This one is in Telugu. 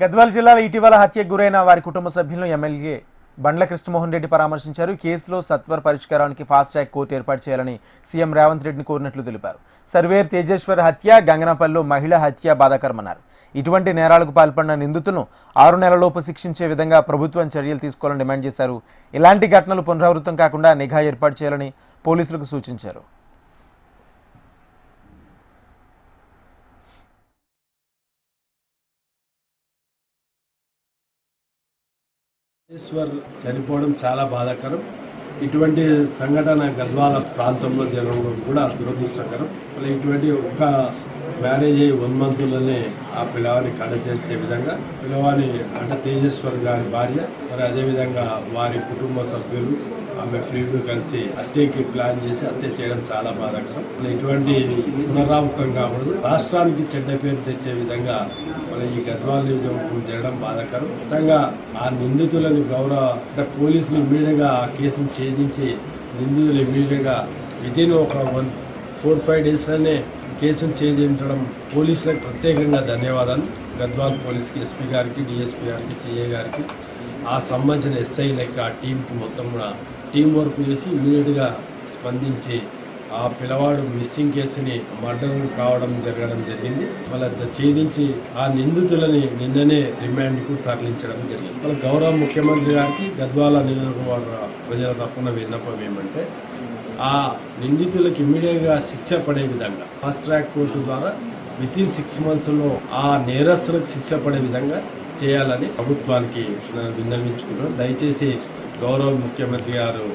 గద్వాల జిల్లాలో ఇటీవల హత్యకు గురైన వారి కుటుంబ సభ్యులను ఎమ్మెల్యే బండ్ల కృష్ణమోహన్ రెడ్డి పరామర్శించారు. కేసులో సత్వర పరిష్కారానికి ఫాస్ట్ ట్రాక్ కోర్టు ఏర్పాటు చేయాలని సీఎం రేవంత్ రెడ్డిని కోరినట్లు తెలిపారు. సర్వేర్ తేజేశ్వర్ హత్య, గంగనపల్లిలో మహిళ హత్య బాధాకరమన్నారు. ఇటువంటి నేరాలకు పాల్పడిన నిందితులను 6 నెలలలోపు శిక్షించే విధంగా ప్రభుత్వం చర్యలు తీసుకోవాలని డిమాండ్ చేశారు. ఇలాంటి ఘటనలు పునరావృతం కాకుండా నిఘా ఏర్పాటు చేయాలని పోలీసులకు సూచించారు. ఈశ్వర్ చనిపోవడం చాలా బాధాకరం. ఇటువంటి సంఘటన గద్వాల ప్రాంతంలో జరగడం కూడా దురదృష్టకరం. ఇటువంటి ఒక మ్యారేజ్ అయ్యి 1 మంత్లోనే ఆ పిల్లవాడిని కడ చేర్చే విధంగా పిల్లవాడిని అంటే తేజేశ్వర్ గారి భార్య మరి అదేవిధంగా వారి కుటుంబ సభ్యులు ఆమె ప్రియుడు కలిసి హత్యకి ప్లాన్ చేసి హత్య చేయడం చాలా బాధాకరం. ఇటువంటి పునరావృతం కాకూడదు. రాష్ట్రానికి చెడ్డ పేరు తెచ్చే విధంగా ఈ గద్వాల నియోజకవర్గం జరగడం బాధాకరం. ఖచ్చితంగా ఆ నిందితులను అంటే పోలీసులు ఇమీడియట్గా ఆ కేసును ఛేదించి నిందితులు ఇమీడియట్గా వితిన్ ఒక 4-5 డేస్లోనే కేసును ఛేదించడం పోలీసులకు ప్రత్యేకంగా ధన్యవాదాలు. గద్వాల్ పోలీస్కి, ఎస్పీ గారికి, డిఎస్పీ గారికి, సిఐ గారికి, ఆ సంబంధించిన ఎస్ఐ లెక్క ఆ టీంకి మొత్తం కూడా టీం వర్క్ చేసి ఇమీడియట్గా స్పందించి ఆ పిల్లవాడు మిస్సింగ్ కేసుని మర్డర్ జరగడం జరిగింది. వాళ్ళ ఛేదించి ఆ నిందితులని నిన్ననే రిమాండ్కు తరలించడం జరిగింది. వాళ్ళ గౌరవ ముఖ్యమంత్రి గారికి గద్వాల నియోజకవర్గ ప్రజల తరపున విన్నపం ఏమంటే ఆ నిందితులకు ఇమీడియట్గా శిక్ష పడే విధంగా ఫాస్ట్ ట్రాక్ కోర్టు ద్వారా వితిన్ 6 monthsలో ఆ నేరస్తులకు శిక్ష పడే విధంగా చేయాలని ప్రభుత్వానికి విన్నవించుకుంటున్నాం. దయచేసి గౌరవ ముఖ్యమంత్రి గారు